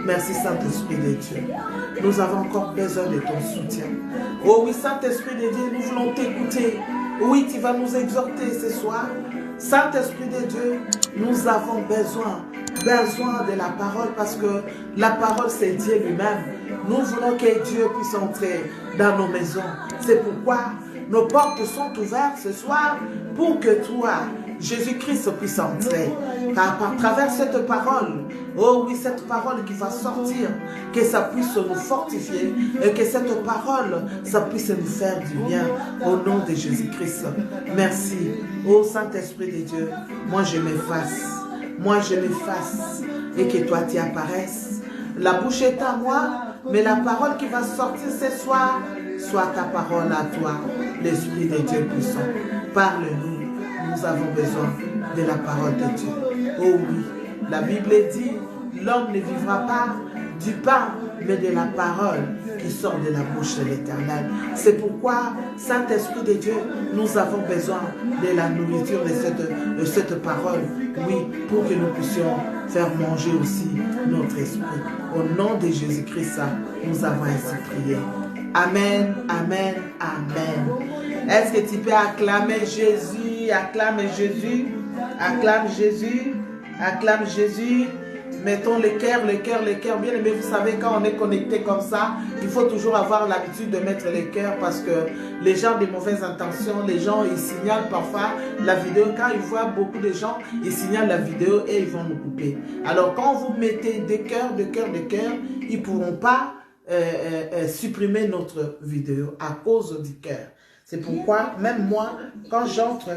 Merci Saint-Esprit de Dieu. Nous avons encore besoin de ton soutien. Oh oui, Saint-Esprit de Dieu, nous voulons t'écouter. Oui, tu vas nous exhorter ce soir. Saint-Esprit de Dieu, nous avons besoin de la parole parce que la parole c'est Dieu lui-même. Nous voulons que Dieu puisse entrer dans nos maisons. C'est pourquoi nos portes sont ouvertes ce soir pour que toi, Jésus-Christ, puisse entrer. Car par travers cette parole, oh oui, cette parole qui va sortir, que ça puisse nous fortifier et que cette parole, ça puisse nous faire du bien au nom de Jésus-Christ. Merci. Oh Saint-Esprit de Dieu, moi je m'efface. Moi je m'efface et que toi tu apparaisses. La bouche est à moi, mais la parole qui va sortir ce soir, soit ta parole à toi, l'Esprit de Dieu puissant. Parle-nous, nous avons besoin de la parole de Dieu. Oh oui, la Bible dit, l'homme ne vivra pas du pain, mais de la parole qui sort de la bouche de l'Éternel. C'est pourquoi, Saint-Esprit de Dieu, nous avons besoin de la nourriture de cette parole, oui, pour que nous puissions faire manger aussi notre esprit. Au nom de Jésus-Christ, nous avons ainsi prié. Amen, amen, amen. Est-ce que tu peux acclamer Jésus, acclame Jésus, acclame Jésus, acclame Jésus. Mettons le cœur, bien aimé, vous savez, quand on est connecté comme ça, il faut toujours avoir l'habitude de mettre le cœur parce que les gens de mauvaises intentions, les gens, ils signalent parfois la vidéo. Quand ils voient beaucoup de gens, ils signalent la vidéo et ils vont nous couper. Alors, quand vous mettez des cœurs, ils ne pourront pas supprimer notre vidéo à cause du cœur. C'est pourquoi, même moi, quand j'entre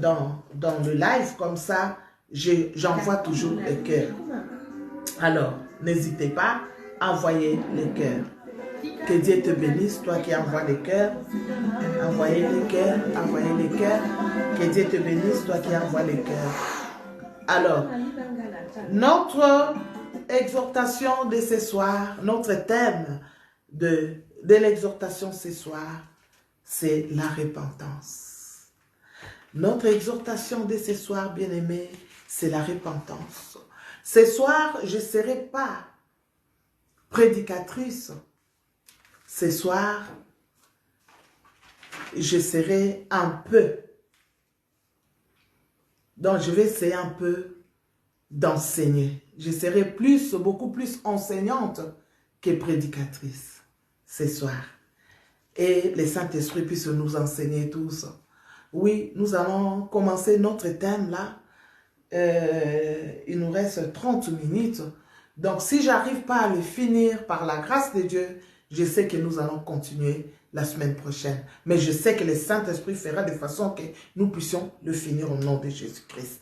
dans le live comme ça, j'envoie toujours le cœur. Alors, n'hésitez pas à envoyer le cœur. Que Dieu te bénisse, toi qui envoies les cœurs. Envoyez les cœurs, envoyez les cœurs. Que Dieu te bénisse, toi qui envoies les cœurs. Alors, notre exhortation de ce soir, notre thème de l'exhortation ce soir, c'est la repentance. Notre exhortation de ce soir, bien-aimés, c'est la repentance. Ce soir, je ne serai pas prédicatrice. Ce soir, je serai un peu. Donc, je vais essayer un peu d'enseigner. Je serai beaucoup plus enseignante que prédicatrice ce soir. Et le Saint-Esprit puisse nous enseigner tous. Oui, nous allons commencer notre thème là. Il nous reste 30 minutes. Donc, si je n'arrive pas à le finir par la grâce de Dieu, je sais que nous allons continuer la semaine prochaine. Mais je sais que le Saint-Esprit fera de façon que nous puissions le finir au nom de Jésus-Christ.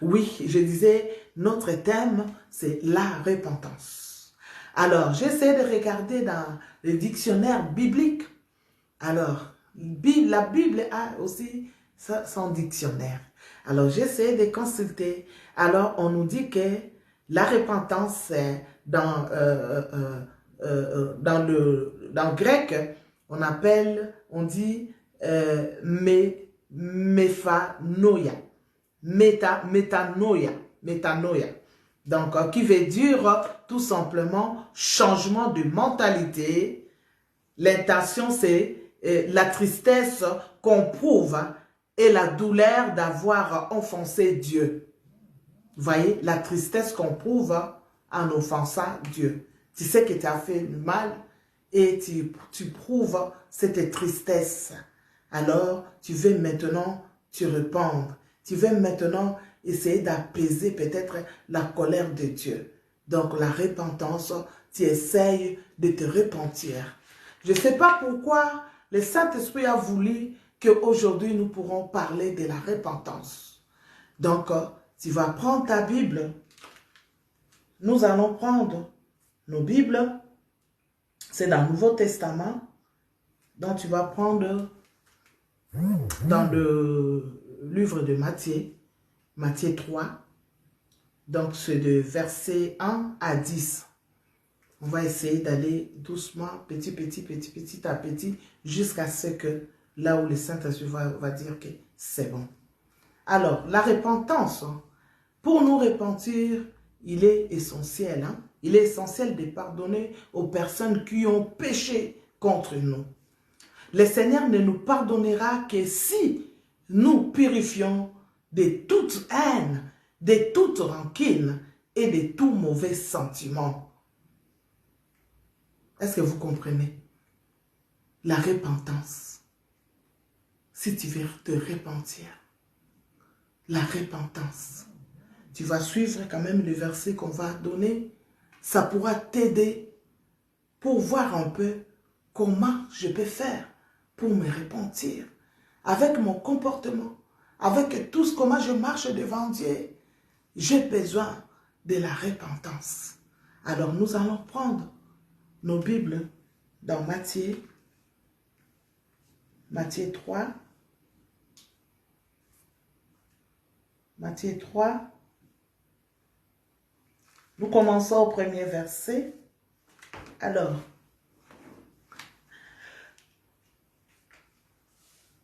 Oui, je disais, notre thème, c'est la repentance. Alors, j'essaie de regarder dans le dictionnaire biblique. Alors, la Bible a aussi son dictionnaire. Alors, j'essaie de consulter. Alors, on nous dit que la repentance, dans le grec, on dit méphanoia. Métanoia. Donc, qui veut dire tout simplement changement de mentalité. L'intention, c'est la tristesse qu'on prouve et la douleur d'avoir offensé Dieu. Vous voyez, la tristesse qu'on prouve en offensant Dieu. Tu sais que tu as fait du mal et tu prouves cette tristesse. Alors, tu veux maintenant te rependre. Tu veux maintenant essayer d'apaiser peut-être la colère de Dieu. Donc, la repentance, tu essayes de te repentir. Je ne sais pas pourquoi le Saint-Esprit a voulu qu'aujourd'hui nous pourrons parler de la repentance. Donc, tu vas prendre ta Bible. Nous allons prendre nos Bibles C'est dans le Nouveau Testament. Donc, tu vas prendre dans le livre de Matthieu, Matthieu 3. Donc, c'est de verset 1 à 10. On va essayer d'aller doucement, petit à petit, jusqu'à ce que là où le Saint-Esprit va dire que c'est bon. Alors, la repentance, pour nous repentir, il est essentiel. Il est essentiel de pardonner aux personnes qui ont péché contre nous. Le Seigneur ne nous pardonnera que si nous purifions de toute haine, de toute rancune et de tout mauvais sentiment. Est-ce que vous comprenez? La repentance. Si tu veux te repentir, la repentance. Tu vas suivre quand même le verset qu'on va donner. Ça pourra t'aider pour voir un peu comment je peux faire pour me repentir. Avec mon comportement, avec tout ce comment je marche devant Dieu, j'ai besoin de la repentance. Alors nous allons prendre nos Bibles dans Matthieu 3. Matthieu 3. Nous commençons au premier verset. Alors,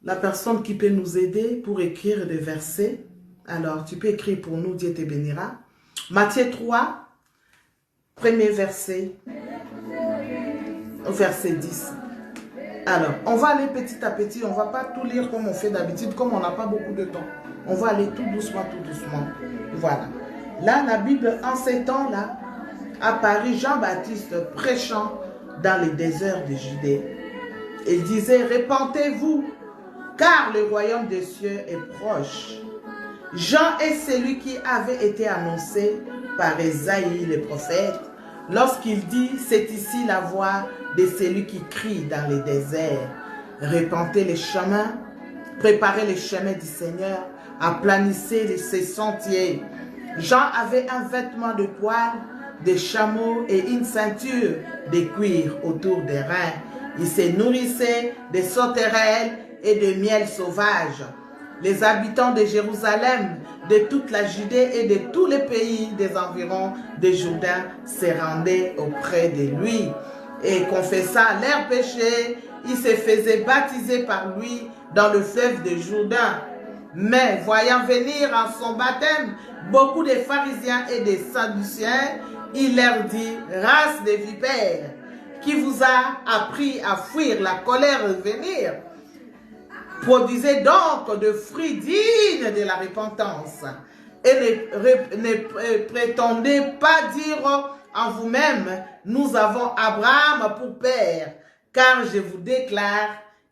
la personne qui peut nous aider pour écrire des versets, alors tu peux écrire pour nous, Dieu te bénira. Matthieu 3, premier verset, verset 10. Alors, on va aller petit à petit, on ne va pas tout lire comme on fait d'habitude, comme on n'a pas beaucoup de temps. On va aller tout doucement. Voilà. Là, la Bible, en ces temps-là, apparut Jean-Baptiste prêchant dans les déserts de Judée. Il disait, repentez-vous, car le royaume des cieux est proche. Jean est celui qui avait été annoncé par Ésaïe le prophète, lorsqu'il dit, c'est ici la voix de celui qui crie dans les déserts. Repentez les chemins, préparez les chemins du Seigneur, aplanissez ses sentiers. Jean avait un vêtement de poil, des chameaux et une ceinture de cuir autour des reins. Il se nourrissait de sauterelles et de miel sauvage. Les habitants de Jérusalem, de toute la Judée et de tous les pays des environs de Jourdain se rendaient auprès de lui et confessant leurs péchés. Ils se faisaient baptiser par lui dans le fleuve de Jourdain. Mais voyant venir en son baptême beaucoup de pharisiens et des sadducéens, il leur dit, race de vipères, qui vous a appris à fuir la colère venir? Produisez donc de fruits dignes de la repentance et ne prétendez pas dire en vous-même, nous avons Abraham pour père, car je vous déclare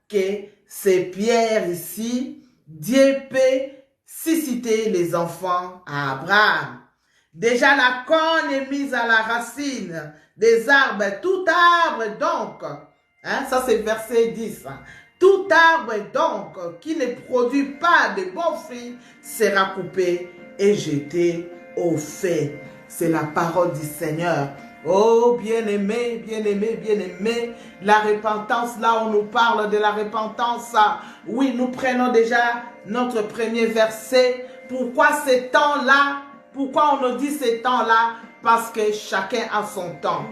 que ces pierres ici, Dieu peut susciter les enfants à Abraham. Déjà la corne est mise à la racine des arbres, tout arbre donc, ça c'est verset 10, tout arbre donc qui ne produit pas de bons fruits sera coupé et jeté au feu. C'est la parole du Seigneur. Oh bien-aimé, la repentance, là on nous parle de la repentance. Oui, nous prenons déjà notre premier verset. Pourquoi ces temps-là? Pourquoi on nous dit ces temps-là? Parce que chacun a son temps.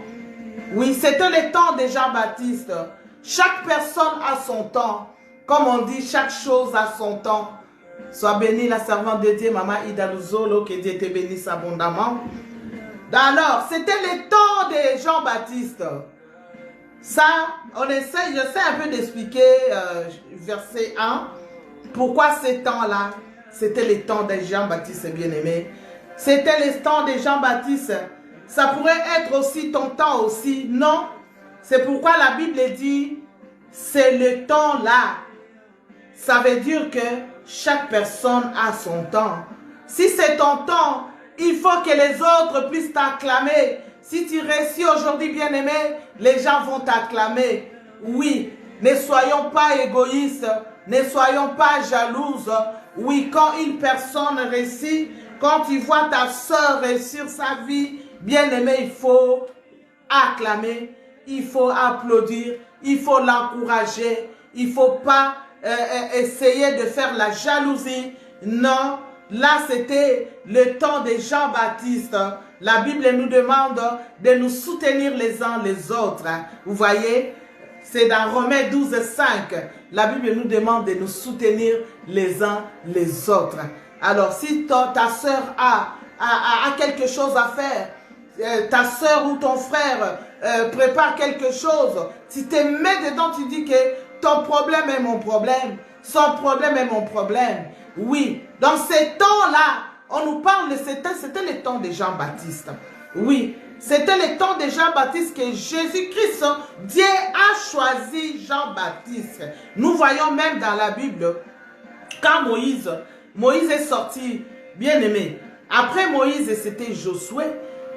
Oui, c'était le temps de Jean-Baptiste. Chaque personne a son temps. Comme on dit, chaque chose a son temps. Sois bénie la servante de Dieu, Maman Ida Luzolo, que Dieu te bénisse abondamment. Alors, c'était le temps de Jean-Baptiste. Ça, je sais un peu d'expliquer verset 1. Pourquoi ces temps-là? C'était le temps de Jean-Baptiste bien-aimé. C'était le temps de Jean-Baptiste. Ça pourrait être aussi ton temps aussi, non? C'est pourquoi la Bible dit, c'est le temps là. Ça veut dire que chaque personne a son temps. Si c'est ton temps, il faut que les autres puissent t'acclamer. Si tu réussis aujourd'hui, bien-aimé, les gens vont t'acclamer. Oui, ne soyons pas égoïstes, ne soyons pas jalouses. Oui, quand une personne réussit, quand tu vois ta soeur réussir sa vie, bien-aimé, il faut acclamer. il faut applaudir, il faut l'encourager, il ne faut pas essayer de faire la jalousie. Non, là c'était le temps de Jean-Baptiste. La Bible nous demande de nous soutenir les uns les autres. Vous voyez, c'est dans Romains 12, 5. La Bible nous demande de nous soutenir les uns les autres. Alors, si ta soeur a quelque chose à faire, ta soeur ou ton frère prépare quelque chose, si tu te mets dedans, tu dis que ton problème est mon problème, son problème est mon problème. Oui, dans ces temps-là, on nous parle, c'était le temps de Jean-Baptiste. Oui, c'était le temps de Jean-Baptiste que Jésus-Christ, Dieu a choisi Jean-Baptiste. Nous voyons même dans la Bible, quand Moïse est sorti, bien aimé. Après Moïse, c'était Josué.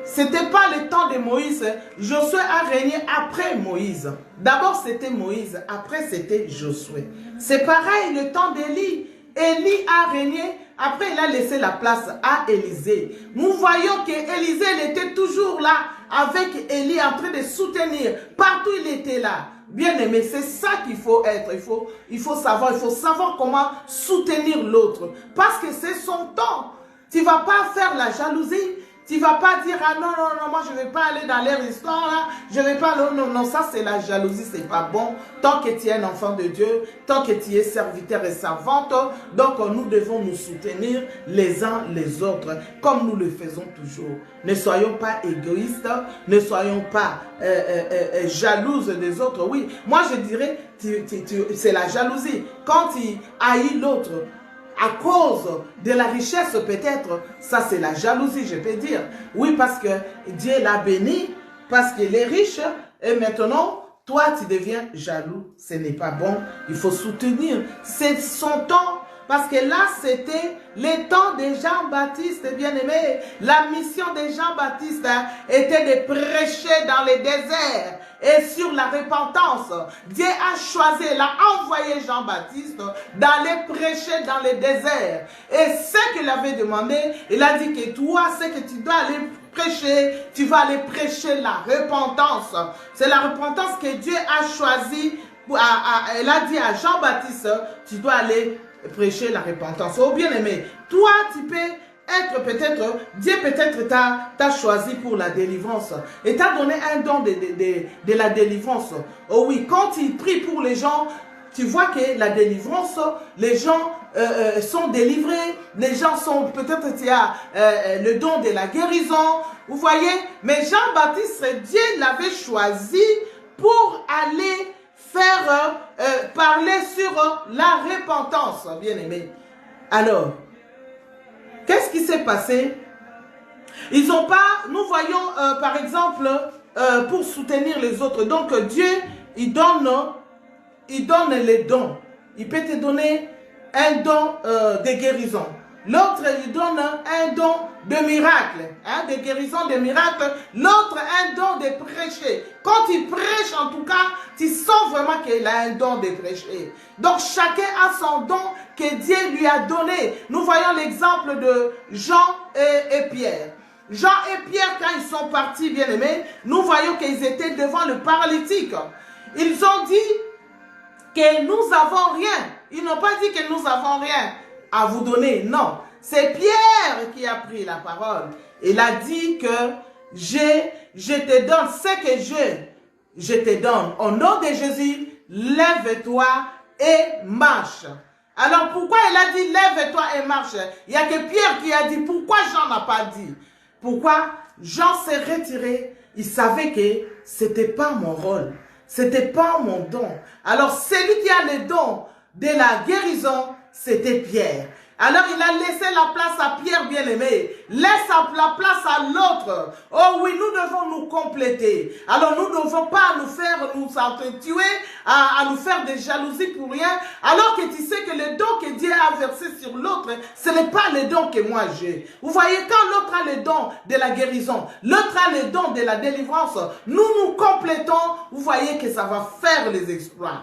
C'était pas le temps de Moïse. Josué a régné après Moïse. D'abord c'était Moïse, après c'était Josué. C'est pareil le temps d'Élie. Élie a régné, après il a laissé la place à Élisée. Nous voyons qu'Élisée était toujours là avec Élie en train de soutenir. Partout il était là. Bien aimé, c'est ça qu'il faut être. Il faut savoir comment soutenir l'autre. Parce que c'est son temps. Tu ne vas pas faire la jalousie. Tu ne vas pas dire, ah non, moi je ne vais pas aller dans les restaurants, là. Je ne vais pas, non, ça c'est la jalousie, c'est pas bon. Tant que tu es un enfant de Dieu, tant que tu es serviteur et servante, donc nous devons nous soutenir les uns les autres, comme nous le faisons toujours. Ne soyons pas égoïstes, ne soyons pas jalouses des autres. Oui, moi je dirais, c'est la jalousie. Quand tu haïs l'autre, à cause de la richesse peut-être, ça c'est la jalousie, je peux dire. Oui, parce que Dieu l'a béni, parce qu'il est riche, et maintenant, toi tu deviens jaloux. Ce n'est pas bon, il faut soutenir. C'est son temps, parce que là c'était le temps de Jean-Baptiste, bien-aimé. La mission de Jean-Baptiste était de prêcher dans les déserts et sur la repentance. Dieu a choisi, il a envoyé Jean-Baptiste d'aller prêcher dans les déserts. Et ce qu'il avait demandé, il a dit que toi, ce que tu dois aller prêcher, tu vas aller prêcher la repentance. C'est la repentance que Dieu a choisi. Elle a dit à Jean-Baptiste, tu dois aller prêcher la repentance. Oh bien-aimé, toi tu peux être peut-être, Dieu peut-être t'a choisi pour la délivrance et t'a donné un don de la délivrance. Oh oui, quand il prie pour les gens, tu vois que la délivrance, les gens sont délivrés, les gens sont, peut-être tu as le don de la guérison, vous voyez, mais Jean-Baptiste, Dieu l'avait choisi pour aller faire parler sur la repentance, bien aimé. Alors, qu'est-ce qui s'est passé? Ils n'ont pas, nous voyons par exemple, pour soutenir les autres. Donc Dieu, il donne les dons. Il peut te donner un don de guérison. L'autre, il donne un don de miracle, hein, de guérison, de miracle. L'autre, un don de prêcher. Quand il prêche, en tout cas, tu sens vraiment qu'il a un don de prêcher. Donc, chacun a son don que Dieu lui a donné. Nous voyons l'exemple de Jean et Pierre. Jean et Pierre, quand ils sont partis, bien aimés, nous voyons qu'ils étaient devant le paralytique. Ils ont dit que nous n'avons rien. Ils n'ont pas dit que nous n'avons rien à vous donner. Non, c'est Pierre qui a pris la parole. Il a dit que je te donne ce que je te donne. Au nom de Jésus, lève-toi et marche. Alors pourquoi il a dit lève-toi et marche? Il n'y a que Pierre qui a dit. Pourquoi Jean n'a pas dit? Pourquoi Jean s'est retiré? Il savait que ce n'était pas mon rôle. Ce n'était pas mon don. Alors celui qui a le don de la guérison, c'était Pierre. Alors il a laissé la place à Pierre bien-aimé. Laisse la place à l'autre. Oh oui, nous devons nous compléter. Alors nous ne devons pas nous entretuer, à nous faire des jalousies pour rien. Alors que tu sais que le don que Dieu a versé sur l'autre, ce n'est pas le don que moi j'ai. Vous voyez, quand l'autre a le don de la guérison, l'autre a le don de la délivrance, nous nous complétons. Vous voyez que ça va faire les exploits.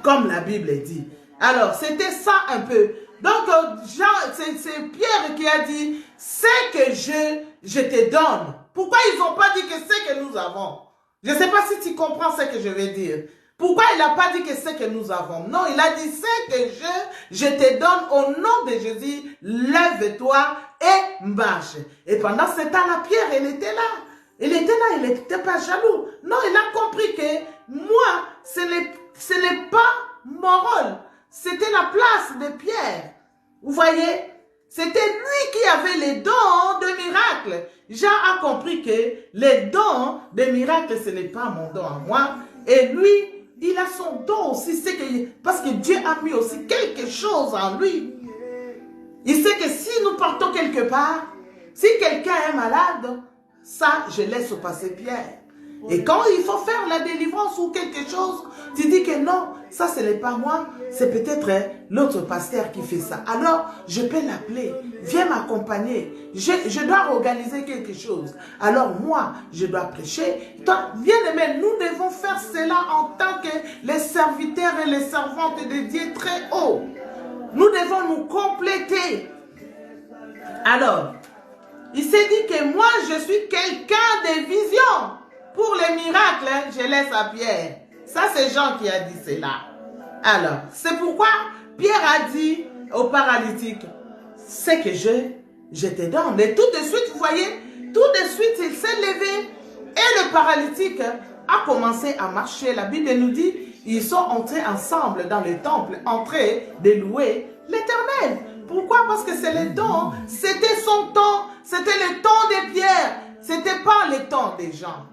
Comme la Bible dit. Alors, c'était ça un peu. Donc, c'est Pierre qui a dit, c'est que je te donne. Pourquoi ils n'ont pas dit que c'est que nous avons? Je ne sais pas si tu comprends ce que je veux dire. Pourquoi il n'a pas dit que c'est que nous avons? Non, il a dit c'est que je te donne au nom de Jésus, lève-toi et marche. Et pendant ce temps-là, Pierre, il était là. Il était là, il n'était pas jaloux. Non, il a compris que moi, ce n'est pas mon rôle. C'était la place de Pierre. Vous voyez? C'était lui qui avait les dons de miracle. Jean a compris que les dons de miracle, ce n'est pas mon don à moi. Et lui, il a son don aussi. Parce que Dieu a mis aussi quelque chose en lui. Il sait que si nous partons quelque part, si quelqu'un est malade, ça, je laisse passer Pierre. Et quand il faut faire la délivrance ou quelque chose, tu dis que non, ça ce n'est pas moi, c'est peut-être l'autre pasteur qui fait ça. Alors, je peux l'appeler, viens m'accompagner, je dois organiser quelque chose. Alors moi, je dois prêcher. Toi, bien-aimé, nous devons faire cela en tant que les serviteurs et les servantes de Dieu très haut. Nous devons nous compléter. Alors, il s'est dit que moi, je suis quelqu'un de vision. Pour les miracles, je laisse à Pierre. Ça, c'est Jean qui a dit cela. Alors, c'est pourquoi Pierre a dit au paralytique, c'est que je te donne. Et tout de suite, vous voyez, tout de suite, il s'est levé. Et le paralytique a commencé à marcher. La Bible nous dit, ils sont entrés ensemble dans le temple, en train de louer l'Éternel. Pourquoi? Parce que c'est le don. C'était son temps. C'était le temps de Pierre. C'était pas le temps des gens.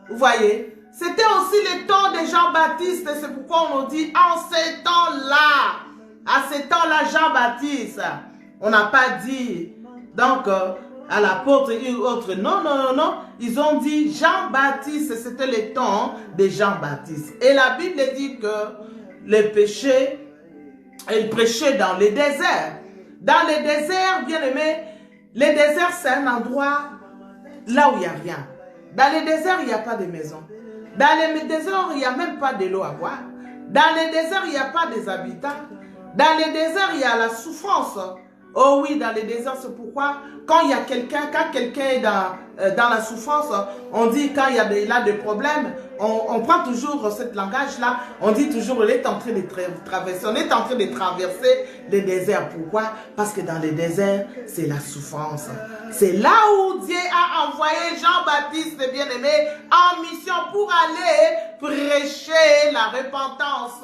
Vous voyez? C'était aussi le temps de Jean-Baptiste. C'est pourquoi on nous dit en ces temps-là. À ces temps-là, Jean-Baptiste. On n'a pas dit, donc, à l'apôtre ou autre. Non, non, non, non. Ils ont dit Jean-Baptiste. C'était le temps de Jean-Baptiste. Et la Bible dit que le péché, il prêchait dans les déserts. Dans les déserts, bien aimé, les déserts, c'est un endroit là où il n'y a rien. Dans les déserts, il n'y a pas de maison. Dans les déserts, il n'y a même pas de l'eau à boire. Dans les déserts, il n'y a pas des habitants. Dans les déserts, il y a la souffrance. Oh oui, dans les déserts, c'est pourquoi quand il y a quelqu'un, quand quelqu'un est dans la souffrance, on dit quand il a des problèmes, on prend toujours ce langage-là, on dit toujours, on est en train de traverser, on est en train de traverser les déserts. Pourquoi? Parce que dans les déserts, c'est la souffrance. C'est là où Dieu a envoyé Jean-Baptiste, bien-aimé, en mission pour aller prêcher la repentance.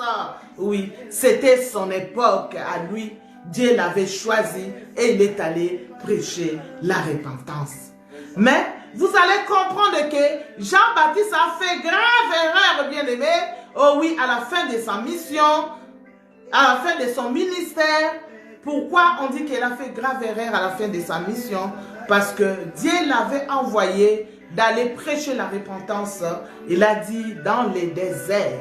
Oui, c'était son époque à lui. Dieu l'avait choisi et il est allé prêcher la repentance. Mais vous allez comprendre que Jean-Baptiste a fait grave erreur, bien-aimé. Oh oui, à la fin de sa mission, à la fin de son ministère. Pourquoi on dit qu'il a fait grave erreur à la fin de sa mission? Parce que Dieu l'avait envoyé d'aller prêcher la repentance. Il a dit dans les déserts.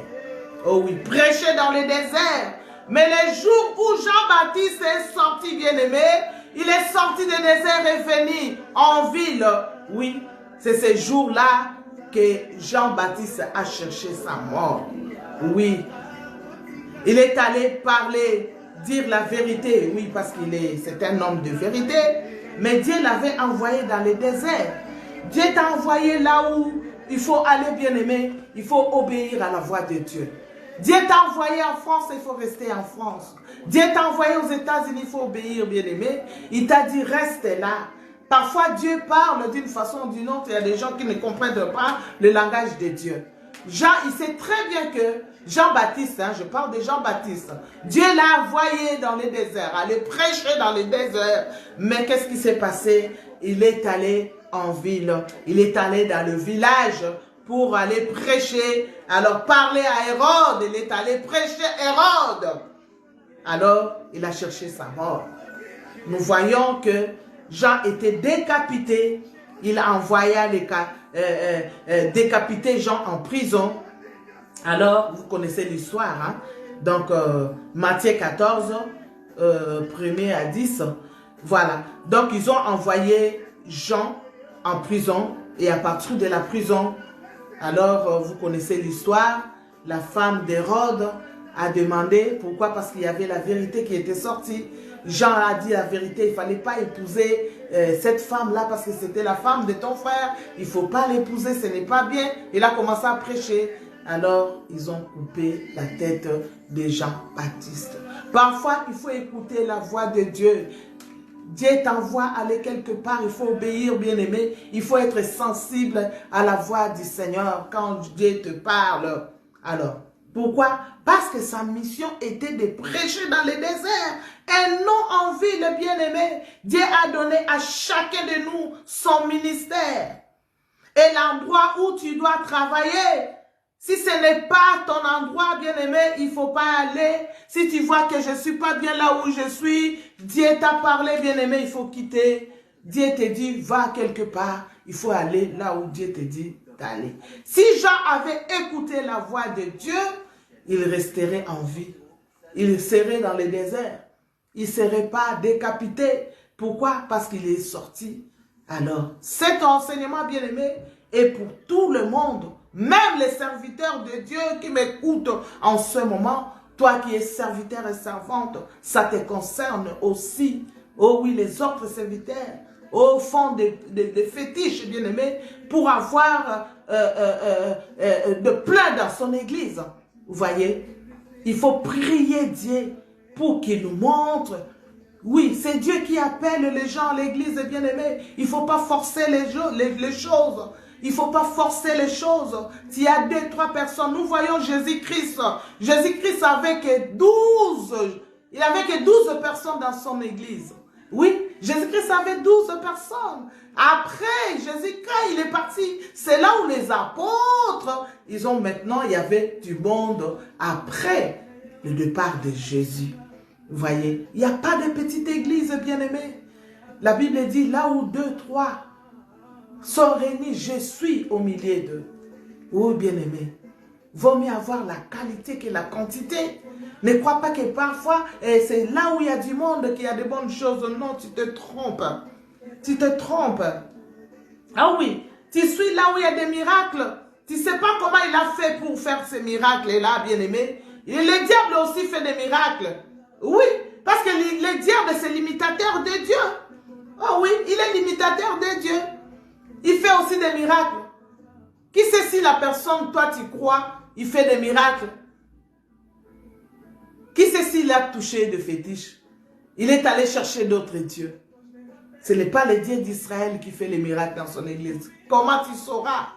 Oh oui, prêcher dans les déserts. Mais les jours où Jean-Baptiste est sorti, bien-aimé, il est sorti des déserts et venu en ville. Oui, c'est ces jours-là que Jean-Baptiste a cherché sa mort. Oui, il est allé parler, dire la vérité. Oui, parce c'est un homme de vérité. Mais Dieu l'avait envoyé dans les déserts. Dieu t'a envoyé là où il faut aller, bien-aimé. Il faut obéir à la voix de Dieu. Dieu t'a envoyé en France, il faut rester en France. Dieu t'a envoyé aux États-Unis, il faut obéir, bien-aimé. Il t'a dit, reste là. Parfois, Dieu parle d'une façon ou d'une autre. Il y a des gens qui ne comprennent pas le langage de Dieu. Jean, il sait très bien que Jean-Baptiste, je parle de Jean-Baptiste, Dieu l'a envoyé dans les déserts, aller prêcher dans les déserts. Mais qu'est-ce qui s'est passé? Il est allé en ville, il est allé dans le village pour aller prêcher, alors parler à Hérode, il est allé prêcher Hérode. Alors, il a cherché sa mort. Nous voyons que Jean était décapité, il a envoyé décapiter Jean en prison. Alors, vous connaissez l'histoire, hein? Donc, Matthieu 14, 1er à 10, voilà. Donc, ils ont envoyé Jean en prison, et à partir de la prison, alors, vous connaissez l'histoire, la femme d'Hérode a demandé, pourquoi? Parce qu'il y avait la vérité qui était sortie. Jean a dit la vérité, il ne fallait pas épouser cette femme-là parce que c'était la femme de ton frère. Il ne faut pas l'épouser, ce n'est pas bien. Il a commencé à prêcher. Alors, ils ont coupé la tête de Jean-Baptiste. Parfois, il faut écouter la voix de Dieu. Dieu t'envoie aller quelque part, il faut obéir, bien-aimé. Il faut être sensible à la voix du Seigneur quand Dieu te parle. Alors, pourquoi? Parce que sa mission était de prêcher dans les déserts. Et non en ville, bien-aimé. Dieu a donné à chacun de nous son ministère. Et l'endroit où tu dois travailler, si ce n'est pas ton endroit, bien-aimé, il ne faut pas aller. Si tu vois que je ne suis pas bien là où je suis, Dieu t'a parlé, bien-aimé, il faut quitter. Dieu te dit, va quelque part. Il faut aller là où Dieu te dit d'aller. Si Jean avait écouté la voix de Dieu, il resterait en vie. Il serait dans le désert. Il ne serait pas décapité. Pourquoi? Parce qu'il est sorti. Alors, cet enseignement, bien-aimé, est pour tout le monde. Même les serviteurs de Dieu qui m'écoutent en ce moment, toi qui es serviteur et servante, ça te concerne aussi. Oh oui, les autres serviteurs, au fond des fétiches, bien-aimés, pour avoir de plein dans son église. Vous voyez, il faut prier Dieu pour qu'il nous montre. Oui, c'est Dieu qui appelle les gens à l'église, bien-aimés. Il ne faut pas forcer les choses. Il ne faut pas forcer les choses. S'il y a 2-3 personnes, nous voyons Jésus-Christ. Jésus-Christ avait que 12. Il n'avait que 12 personnes dans son église. Oui, Jésus-Christ avait 12 personnes. Après, Jésus, quand il est parti, c'est là où les apôtres, ils ont maintenant, il y avait du monde après le départ de Jésus. Vous voyez, il n'y a pas de petite église, bien-aimée. La Bible dit, là où 2-3 sont réunis, je suis au milieu d'eux. Oh, bien-aimé, vaut mieux avoir la qualité que la quantité. Ne crois pas que parfois, c'est là où il y a du monde qu'il y a de bonnes choses. Non, tu te trompes. Tu te trompes. Ah oui, tu suis là où il y a des miracles. Tu ne sais pas comment il a fait pour faire ces miracles-là, bien-aimé. Et le diable aussi fait des miracles. Oui, parce que le diable, c'est l'imitateur de Dieu. Oh oui, il est l'imitateur de Dieu. Il fait aussi des miracles. Qui sait si la personne, toi, tu crois, il fait des miracles? Qui sait s'il a touché de fétiches? Il est allé chercher d'autres dieux. Ce n'est pas le Dieu d'Israël qui fait les miracles dans son église. Comment tu sauras?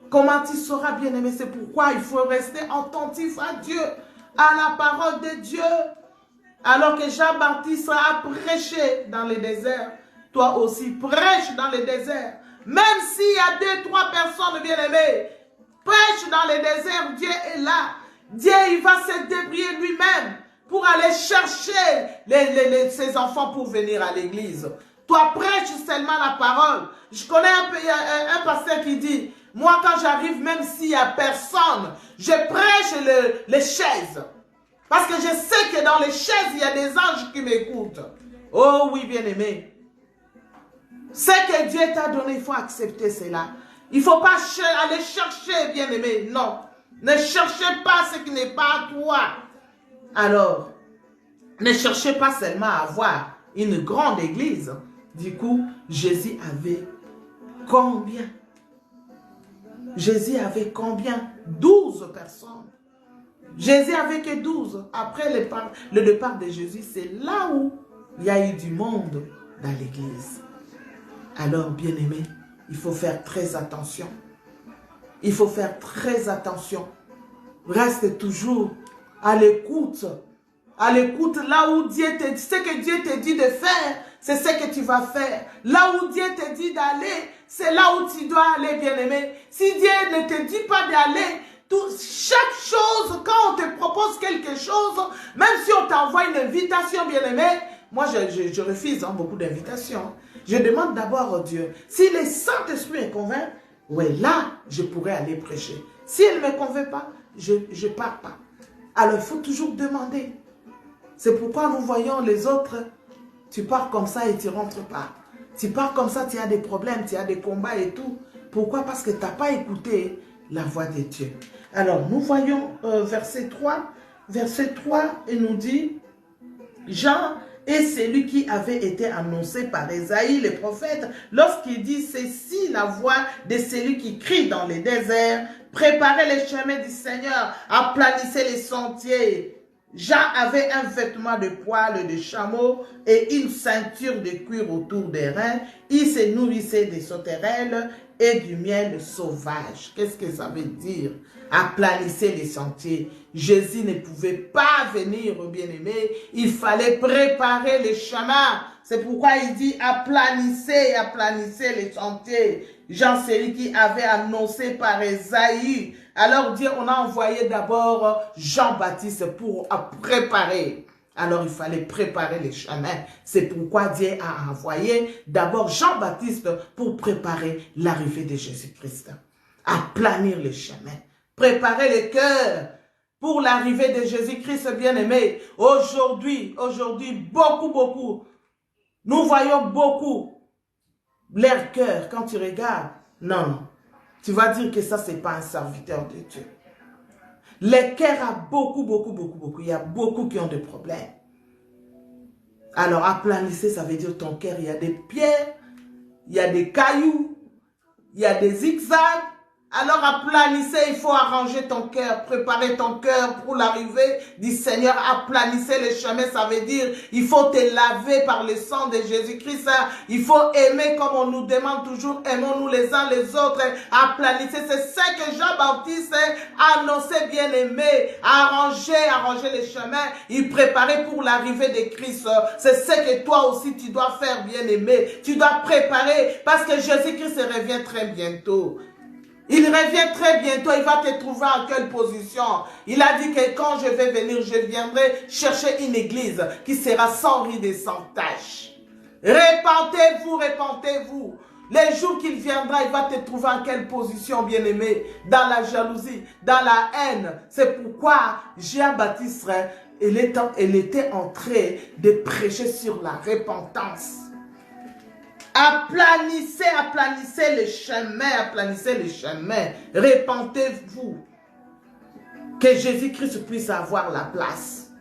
Comment tu sauras, bien-aimé? C'est pourquoi il faut rester attentif à Dieu, à la parole de Dieu. Alors que Jean-Baptiste a prêché dans le désert, toi aussi prêche dans le désert. Même s'il y a 2-3 personnes bien-aimées, prêche dans le désert, Dieu est là. Dieu, il va se débrouiller lui-même pour aller chercher ses enfants pour venir à l'église. Toi, prêche seulement la parole. Je connais un pasteur qui dit, moi quand j'arrive, même s'il n'y a personne, je prêche les chaises. Parce que je sais que dans les chaises, il y a des anges qui m'écoutent. Oh oui, bien-aimé. Ce que Dieu t'a donné, il faut accepter cela. Il ne faut pas aller chercher, bien-aimé. Non. Ne cherchez pas ce qui n'est pas à toi. Alors, ne cherchez pas seulement à avoir une grande église. Du coup, Jésus avait combien? Jésus avait combien? 12 personnes. Jésus avait que 12. Après le départ de Jésus, c'est là où il y a eu du monde dans l'église. Alors, bien-aimés, il faut faire très attention. Il faut faire très attention. Reste toujours à l'écoute. À l'écoute, là où Dieu te dit, ce que Dieu te dit de faire, c'est ce que tu vas faire. Là où Dieu te dit d'aller, c'est là où tu dois aller, bien-aimé. Si Dieu ne te dit pas d'aller, chaque chose, quand on te propose quelque chose, même si on t'envoie une invitation, bien-aimé, moi je refuse beaucoup d'invitations. Je demande d'abord à Dieu, si le Saint-Esprit me convainc, ouais, là, je pourrais aller prêcher. Si elle ne me convainc pas, je ne pars pas. Alors, il faut toujours demander. C'est pourquoi nous voyons les autres, tu pars comme ça et tu ne rentres pas. Tu pars comme ça, tu as des problèmes, tu as des combats et tout. Pourquoi? Parce que tu n'as pas écouté la voix de Dieu. Alors, nous voyons verset 3. Verset 3, il nous dit, Jean et celui qui avait été annoncé par Ésaïe, le prophète, lorsqu'il dit, c'est si la voix de celui qui crie dans les déserts, préparez les chemins du Seigneur, aplanissez les sentiers. Jean avait un vêtement de poil de chameau et une ceinture de cuir autour des reins. Il se nourrissait des sauterelles et du miel sauvage. Qu'est-ce que ça veut dire? Aplanissez les sentiers. Jésus ne pouvait pas venir, bien-aimé. Il fallait préparer les chemins. C'est pourquoi il dit aplanissez, aplanissez les sentiers. Jean, celui qui avait annoncé par Ésaïe. Alors Dieu, on a envoyé d'abord Jean-Baptiste pour préparer. Alors il fallait préparer les chemins. C'est pourquoi Dieu a envoyé d'abord Jean-Baptiste pour préparer l'arrivée de Jésus-Christ. Aplanir les chemins. Préparer les cœurs pour l'arrivée de Jésus-Christ bien-aimé. Aujourd'hui, beaucoup, nous voyons beaucoup leur cœur quand tu regardes. Non. Tu vas dire que ça, c'est pas un serviteur de Dieu. Les cœurs a beaucoup. Il y a beaucoup qui ont des problèmes. Alors, aplanissez, ça veut dire ton cœur. Il y a des pierres, il y a des cailloux, il y a des zigzags. Alors, aplanissez, il faut arranger ton cœur, préparer ton cœur pour l'arrivée du Seigneur. Aplanissez les chemins, ça veut dire, il faut te laver par le sang de Jésus-Christ. Il faut aimer comme on nous demande toujours, aimons-nous les uns les autres. Aplanissez, c'est ça que Jean-Baptiste a annoncé, bien-aimé. Arranger les chemins, il préparait pour l'arrivée de Christ. C'est ce que toi aussi tu dois faire, bien-aimé. Tu dois préparer parce que Jésus-Christ revient très bientôt. Il revient très bientôt, il va te trouver en quelle position? Il a dit que quand je vais venir, je viendrai chercher une église qui sera sans ride et sans tache. Répentez-vous. Les jours qu'il viendra, il va te trouver en quelle position, bien-aimé? Dans la jalousie, dans la haine. C'est pourquoi Jean-Baptiste, il était en train de prêcher sur la repentance. Aplanissez les chemins, répentez-vous. Que Jésus-Christ puisse avoir la place.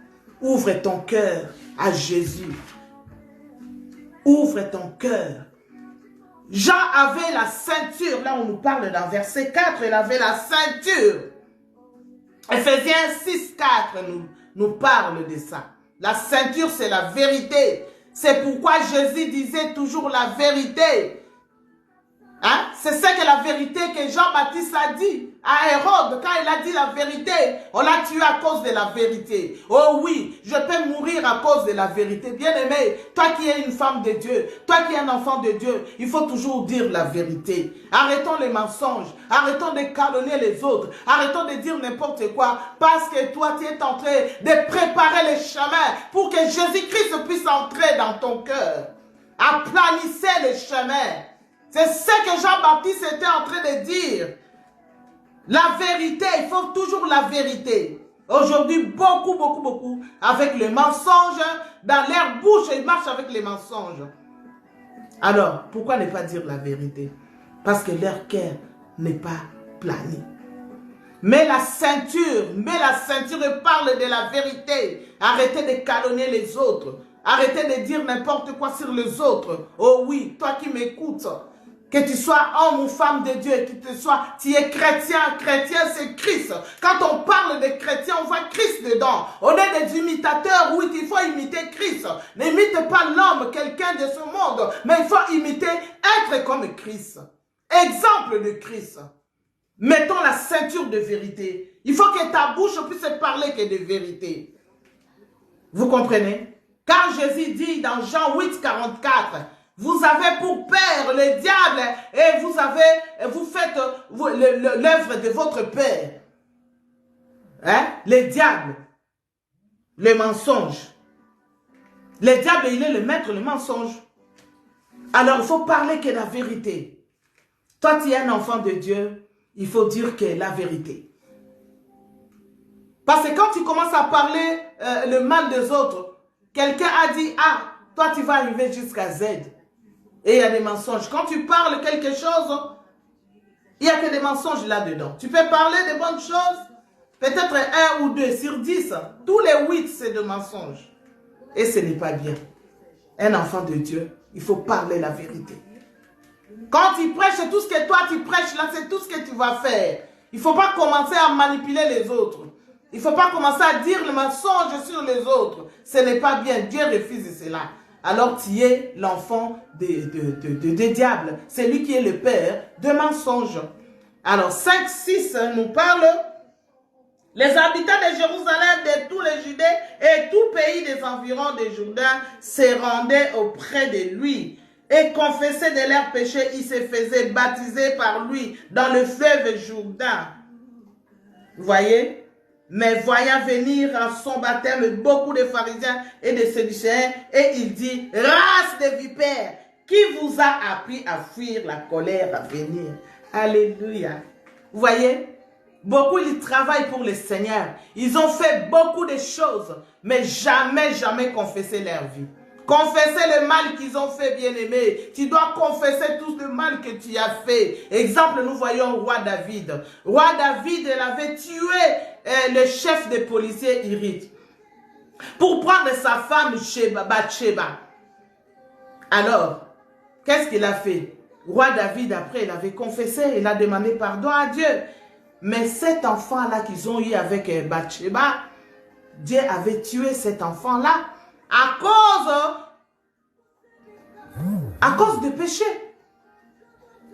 Ouvre ton cœur à Jésus. Ouvre ton cœur. Jean avait la ceinture, là on nous parle dans verset 4, il avait la ceinture. Ephésiens 6, 4 nous parle de ça. La ceinture c'est la vérité. C'est pourquoi Jésus disait toujours la vérité. Hein? C'est ça que la vérité que Jean-Baptiste a dit à Hérode. Quand il a dit la vérité, on l'a tué à cause de la vérité. Oh oui, je peux mourir à cause de la vérité. Bien-aimé, toi qui es une femme de Dieu, toi qui es un enfant de Dieu, il faut toujours dire la vérité. Arrêtons les mensonges, arrêtons de calomnier les autres, arrêtons de dire n'importe quoi, parce que toi tu es en train de préparer les chemins pour que Jésus-Christ puisse entrer dans ton cœur. Aplanissez les chemins. C'est ce que Jean-Baptiste était en train de dire. La vérité, il faut toujours la vérité. Aujourd'hui, beaucoup, avec les mensonges, dans leur bouche, ils marchent avec les mensonges. Alors, pourquoi ne pas dire la vérité? Parce que leur cœur n'est pas plané. Mets la ceinture et parle de la vérité. Arrêtez de calomnier les autres. Arrêtez de dire n'importe quoi sur les autres. Oh oui, toi qui m'écoutes, que tu sois homme ou femme de Dieu, tu es chrétien c'est Christ. Quand on parle de chrétien, on voit Christ dedans. On est des imitateurs, oui, il faut imiter Christ. N'imite pas l'homme, quelqu'un de ce monde, mais il faut imiter, être comme Christ. Exemple de Christ. Mettons la ceinture de vérité. Il faut que ta bouche puisse parler que de vérité. Vous comprenez? Quand Jésus dit dans Jean 8, 44, vous avez pour père le diable et vous faites l'œuvre de votre père. Hein? Le diable, le mensonge. Le diable, il est le maître, le mensonge. Alors, il faut parler que la vérité. Toi, tu es un enfant de Dieu, il faut dire que la vérité. Parce que quand tu commences à parler le mal des autres, quelqu'un a dit, ah, toi, tu vas arriver jusqu'à Z. Et il y a des mensonges. Quand tu parles quelque chose, il n'y a que des mensonges là-dedans. Tu peux parler de bonnes choses, peut-être 1 ou 2 sur 10. Tous les 8, c'est de mensonges. Et ce n'est pas bien. Un enfant de Dieu, il faut parler la vérité. Quand tu prêches, tout ce que toi tu prêches là, c'est tout ce que tu vas faire. Il ne faut pas commencer à manipuler les autres. Il ne faut pas commencer à dire le mensonge sur les autres. Ce n'est pas bien. Dieu refuse cela. Alors tu es l'enfant des diables. C'est lui qui est le père de mensonges. Alors 5, 6 nous parle. Les habitants de Jérusalem, de tous les Judées et tout pays des environs de Jourdain se rendaient auprès de lui et confessaient de leurs péchés. Ils se faisaient baptiser par lui dans le fleuve Jourdain. Vous voyez? Mais voyant venir à son baptême beaucoup de pharisiens et de séducéens, et il dit, race de vipères, qui vous a appris à fuir la colère à venir? Alléluia. Vous voyez? Beaucoup, ils travaillent pour le Seigneur. Ils ont fait beaucoup de choses, mais jamais, jamais confessé leur vie. Confesser le mal qu'ils ont fait, bien-aimé. Tu dois confesser tout le mal que tu as fait. Exemple, nous voyons roi David. Roi David, il avait tué le chef des policiers Hirite pour prendre sa femme Bathsheba. Alors, qu'est-ce qu'il a fait? Roi David, après, il avait confessé, il a demandé pardon à Dieu. Mais cet enfant-là qu'ils ont eu avec Bathsheba, Dieu avait tué cet enfant-là à cause de péché.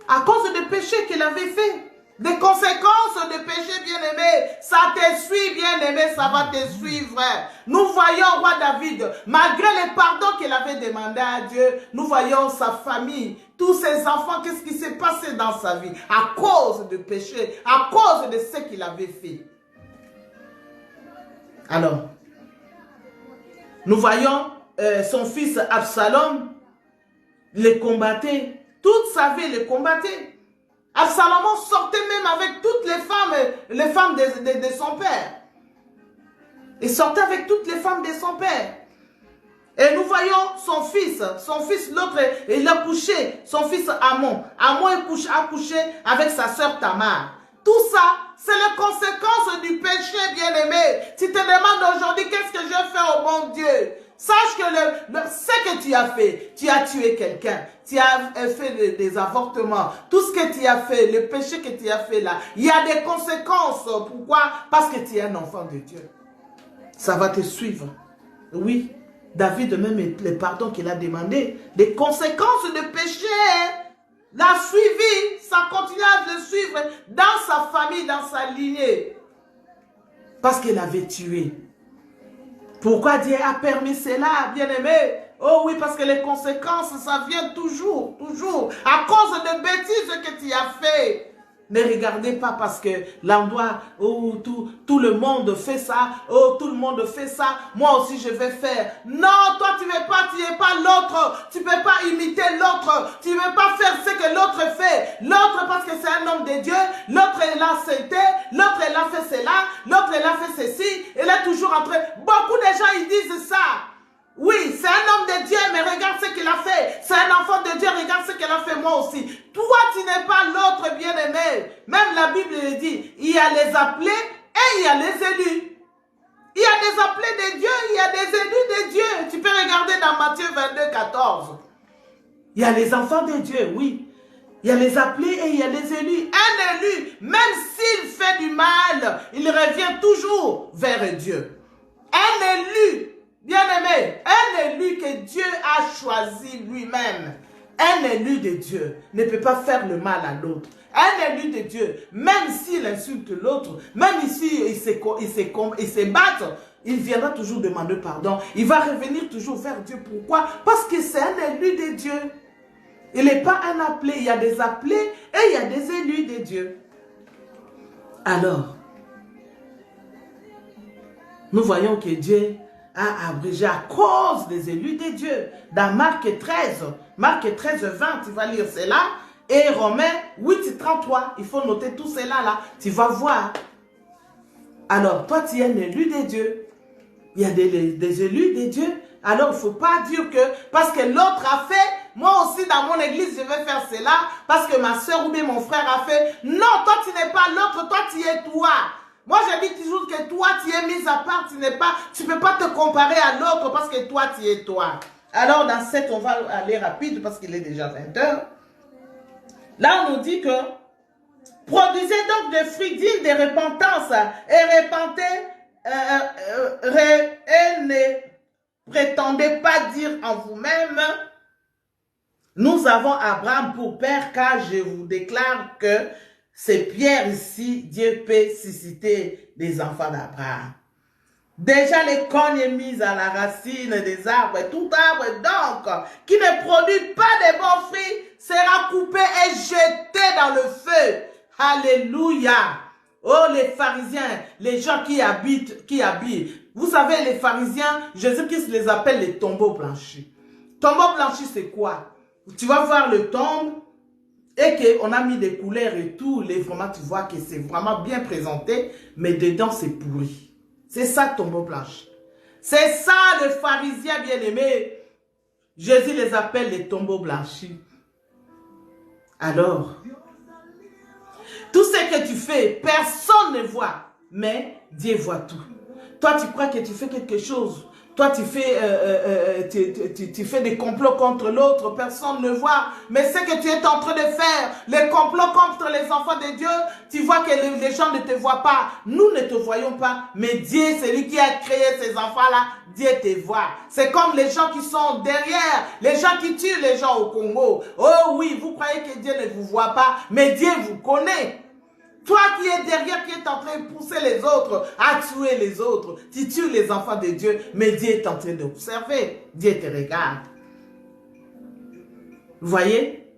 À cause de péché qu'il avait fait. Des conséquences de péché, bien-aimé. Ça te suit, bien-aimé, ça va te suivre. Nous voyons roi David, malgré les pardons qu'il avait demandé à Dieu, nous voyons sa famille, tous ses enfants, qu'est-ce qui s'est passé dans sa vie à cause de péché, à cause de ce qu'il avait fait. Alors, nous voyons son fils Absalom le combattait, toute sa vie le combattait. Absalom sortait même avec toutes les femmes de son père. Il sortait avec toutes les femmes de son père. Et nous voyons son fils l'autre, il a couché, son fils Amon. Amon a couché avec sa sœur Tamar. Tout ça, c'est les conséquences du péché, bien-aimé. Tu te demandes aujourd'hui, qu'est-ce que je fais au bon Dieu? Sache que ce que tu as fait, tu as tué quelqu'un, tu as fait des avortements, tout ce que tu as fait, le péché que tu as fait là, il y a des conséquences. Pourquoi? Parce que tu es un enfant de Dieu. Ça va te suivre. Oui, David, même le pardon qu'il a demandé, des conséquences de péché, l'a suivi, ça continue à le suivre dans sa famille, dans sa lignée. Parce qu'il avait tué. Pourquoi Dieu a permis cela, bien-aimé? Oh oui, parce que les conséquences, ça vient toujours, à cause de bêtises que tu as fait. Ne regardez pas parce que l'endroit où tout le monde fait ça, oh tout le monde fait ça, moi aussi je vais faire. Non, toi tu n'es pas l'autre, tu ne peux pas imiter l'autre, tu ne peux pas faire ce que l'autre fait. L'autre parce que c'est un homme de Dieu, l'autre il a accepté, l'autre il a fait cela, l'autre il a fait ceci, il est toujours en train. Beaucoup de gens ils disent ça. Oui, c'est un homme de Dieu, mais regarde ce qu'il a fait. C'est un enfant de Dieu, regarde ce qu'il a fait moi aussi. Toi, tu n'es pas l'autre bien-aimé. Même la Bible le dit, il y a les appelés et il y a les élus. Il y a des appelés de Dieu, il y a des élus de Dieu. Tu peux regarder dans Matthieu 22, 14. Il y a les enfants de Dieu, oui. Il y a les appelés et il y a les élus. Un élu, même s'il fait du mal, il revient toujours vers Dieu. Un élu, bien-aimé, un élu que Dieu a choisi lui-même, un élu de Dieu ne peut pas faire le mal à l'autre. Un élu de Dieu, même s'il insulte l'autre, même ici il se battent, il viendra toujours demander pardon. Il va revenir toujours vers Dieu. Pourquoi? Parce que c'est un élu de Dieu. Il n'est pas un appelé. Il y a des appelés et il y a des élus de Dieu. Alors, nous voyons que Dieu a abrégé à cause des élus de Dieu. Dans Marc 13, 20, tu vas lire cela. Et Romains 8, 33, il faut noter tout cela là. Tu vas voir. Alors, toi, tu es un élu de Dieu. Il y a des élus de Dieu. Alors, il ne faut pas dire que parce que l'autre a fait, moi aussi dans mon église, je vais faire cela. Parce que ma soeur ou bien mon frère a fait. Non, toi, tu n'es pas l'autre, toi, tu es toi. Moi, je dis toujours que toi, tu es mis à part, tu ne peux pas te comparer à l'autre parce que toi, tu es toi. Alors dans 7, on va aller rapide parce qu'il est déjà 20 heures. Là, on nous dit que produisez donc des fruits dignes de repentance et et ne prétendez pas dire en vous-même, nous avons Abraham pour père, car je vous déclare que c'est Pierre ici, Dieu peut susciter des enfants d'Abraham. Déjà les cognes mises à la racine des arbres, tout arbre donc qui ne produit pas de bons fruits sera coupé et jeté dans le feu. Alléluia. Oh les pharisiens, les gens qui habitent. Vous savez les pharisiens, Jésus-Christ les appelle les tombeaux blanchis. Tombeau blanchi c'est quoi? Tu vas voir le tombe et qu'on a mis des couleurs et tout, vraiment tu vois que c'est vraiment bien présenté, mais dedans c'est pourri. C'est ça, tombeau blanche. C'est ça, les pharisiens bien-aimés. Jésus les appelle les tombeaux blanchis. Alors, tout ce que tu fais, personne ne voit, mais Dieu voit tout. Toi, tu crois que tu fais quelque chose. Toi, tu fais des complots contre l'autre, personne ne voit. Mais ce que tu es en train de faire, les complots contre les enfants de Dieu, tu vois que les gens ne te voient pas. Nous ne te voyons pas, mais Dieu, c'est lui qui a créé ces enfants-là. Dieu te voit. C'est comme les gens qui sont derrière, les gens qui tuent les gens au Congo. Oh oui, vous croyez que Dieu ne vous voit pas, mais Dieu vous connaît. Toi qui es derrière, qui est en train de pousser les autres à tuer les autres, tu tues les enfants de Dieu, mais Dieu est en train d'observer. Dieu te regarde. Vous voyez?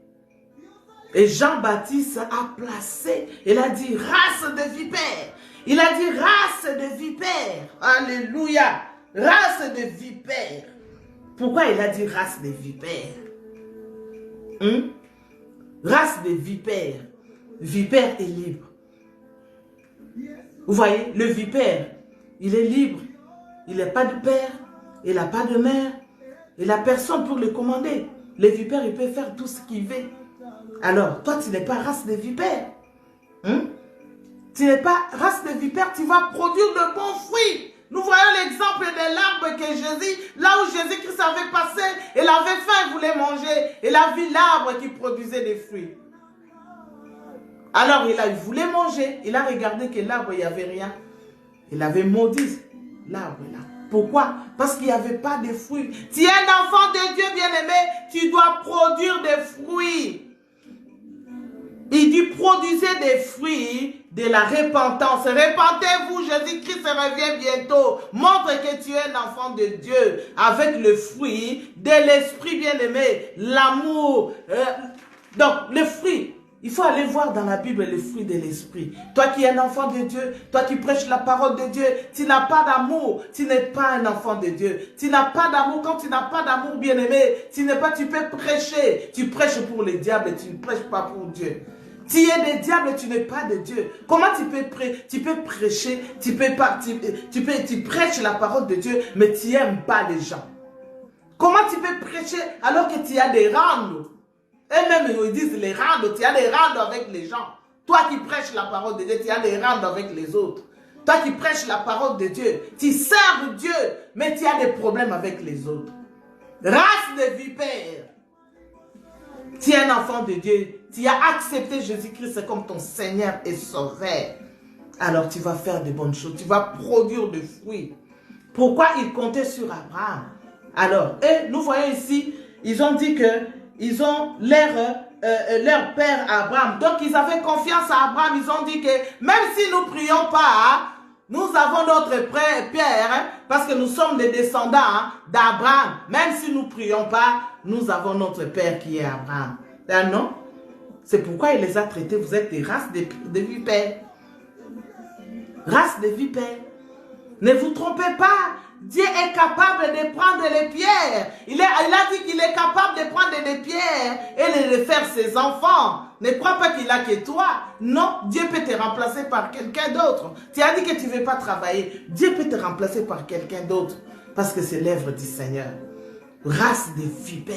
Et Jean-Baptiste a placé, il a dit race de vipères. Il a dit race de vipères. Alléluia. Race de vipères. Pourquoi il a dit race de vipères? Race de vipères. Vipère est libre. Vous voyez, le vipère, il est libre. Il n'a pas de père, il n'a pas de mère, il n'a personne pour le commander. Le vipère, il peut faire tout ce qu'il veut. Alors, toi, tu n'es pas race de vipère. Tu n'es pas race de vipère, tu vas produire de bons fruits. Nous voyons l'exemple de l'arbre que Jésus, là où Jésus-Christ avait passé, il avait faim, il voulait manger. Il a vu l'arbre qui produisait des fruits. Alors, il voulait manger. Il a regardé que l'arbre, il n'y avait rien. Il avait maudit l'arbre là. Pourquoi? Parce qu'il n'y avait pas de fruits. Tu es un enfant de Dieu bien-aimé, tu dois produire des fruits. Il dit, produisez des fruits de la repentance. Repentez-vous, Jésus-Christ revient bientôt. Montre que tu es un enfant de Dieu avec le fruit de l'esprit bien-aimé, l'amour. Donc, le fruit. Il faut aller voir dans la Bible les fruits de l'esprit. Toi qui es un enfant de Dieu, toi qui prêches la parole de Dieu, tu n'as pas d'amour, tu n'es pas un enfant de Dieu. Tu n'as pas d'amour. Quand tu n'as pas d'amour, bien-aimé, tu peux prêcher. Tu prêches pour les diables et tu ne prêches pas pour Dieu. Tu es des diables et tu n'es pas de Dieu. Comment tu peux prêcher, tu prêches la parole de Dieu, mais tu n'aimes pas les gens. Comment tu peux prêcher alors que tu as des rangs? Et même ils disent les rangs, tu as des rangs avec les gens. Toi qui prêches la parole de Dieu, tu as des rangs avec les autres. Toi qui prêches la parole de Dieu, tu sers Dieu, mais tu as des problèmes avec les autres. Race de vipères. Tu es un enfant de Dieu, tu as accepté Jésus-Christ comme ton Seigneur et Sauveur. Alors tu vas faire de bonnes choses, tu vas produire des fruits. Pourquoi ils comptaient sur Abraham? Alors, et nous voyons ici, ils ont dit que ils ont leur père Abraham. Donc, ils avaient confiance à Abraham. Ils ont dit que même si nous ne prions pas, nous avons notre père, parce que nous sommes des descendants d'Abraham. Même si nous ne prions pas, nous avons notre père qui est Abraham. Non? C'est pourquoi il les a traités. Vous êtes des races de vipères. Race de vipères. Ne vous trompez pas. Dieu est capable de prendre les pierres. Il a dit qu'il est capable de prendre les pierres et de les faire ses enfants. Ne crois pas qu'il a que toi. Non, Dieu peut te remplacer par quelqu'un d'autre. Tu as dit que tu ne veux pas travailler. Dieu peut te remplacer par quelqu'un d'autre. Parce que c'est l'œuvre du Seigneur. Race de vipères.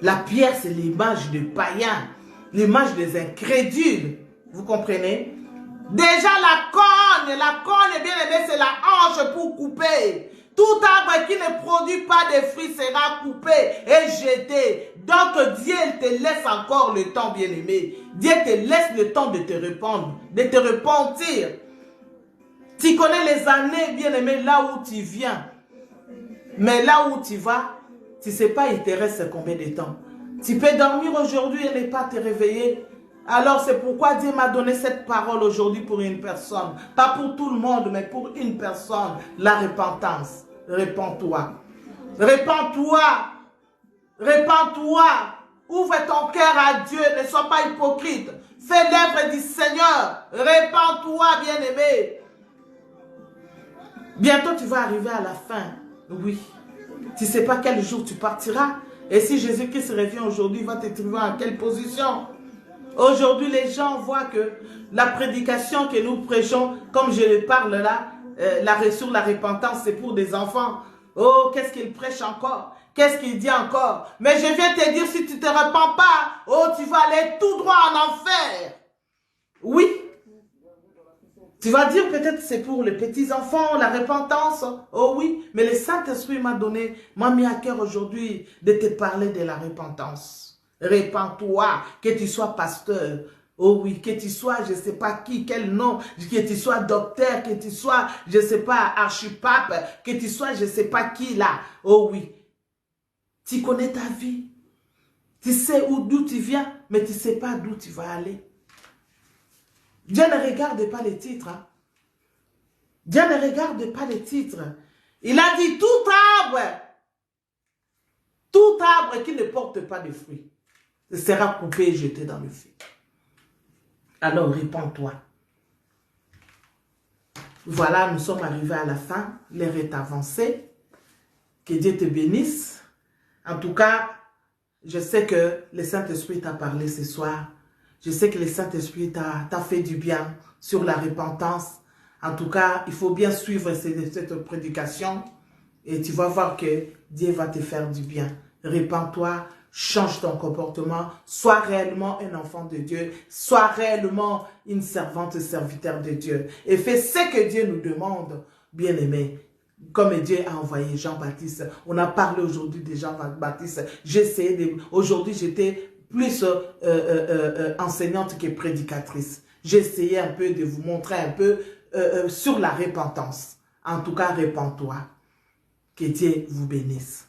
La pierre, c'est l'image des païens. L'image des incrédules. Vous comprenez? Déjà la cogne, bien aimé, c'est la hanche pour couper. Tout arbre qui ne produit pas de fruits sera coupé et jeté. Donc Dieu il te laisse encore le temps, bien-aimé. Dieu te laisse le temps de te répandre, de te repentir. Tu connais les années, bien-aimé, là où tu viens. Mais là où tu vas, tu ne sais pas il te reste combien de temps. Tu peux dormir aujourd'hui et ne pas te réveiller. Alors c'est pourquoi Dieu m'a donné cette parole aujourd'hui pour une personne. Pas pour tout le monde, mais pour une personne. La repentance. Répands-toi. Répands-toi. Répands-toi. Ouvre ton cœur à Dieu. Ne sois pas hypocrite. Fais l'œuvre du Seigneur. Répands-toi, bien-aimé. Bientôt tu vas arriver à la fin. Oui. Tu ne sais pas quel jour tu partiras. Et si Jésus-Christ revient aujourd'hui, il va te trouver en quelle position? Aujourd'hui, les gens voient que la prédication que nous prêchons, comme je le parle là, sur la repentance, c'est pour des enfants. Oh, qu'est-ce qu'il prêche encore? Qu'est-ce qu'il dit encore? Mais je viens te dire, si tu ne te repens pas, oh, tu vas aller tout droit en enfer. Oui. Tu vas dire peut-être c'est pour les petits-enfants, la repentance. Oh oui, mais le Saint-Esprit m'a mis à cœur aujourd'hui de te parler de la repentance. Répands-toi, que tu sois pasteur. Oh oui, que tu sois, je ne sais pas qui, quel nom, que tu sois docteur, que tu sois, je ne sais pas, archipape, que tu sois, je ne sais pas qui là. Oh oui, tu connais ta vie. Tu sais d'où tu viens, mais tu ne sais pas d'où tu vas aller. Dieu ne regarde pas les titres. Hein. Dieu ne regarde pas les titres. Il a dit tout arbre qui ne porte pas de fruits sera coupé et jeté dans le feu. Alors répands-toi. Voilà, nous sommes arrivés à la fin. L'heure est avancée. Que Dieu te bénisse. En tout cas, je sais que le Saint-Esprit t'a parlé ce soir. Je sais que le Saint-Esprit t'a fait du bien sur la repentance. En tout cas, il faut bien suivre cette prédication et tu vas voir que Dieu va te faire du bien. Répands-toi, change ton comportement, sois réellement un enfant de Dieu, sois réellement une servante, serviteur de Dieu et fais ce que Dieu nous demande, bien-aimé. Comme Dieu a envoyé Jean-Baptiste, on a parlé aujourd'hui de Jean-Baptiste. Aujourd'hui j'étais plus enseignante que prédicatrice. J'ai essayé un peu de vous montrer un peu sur la repentance. En tout cas, répands-toi. Que Dieu vous bénisse.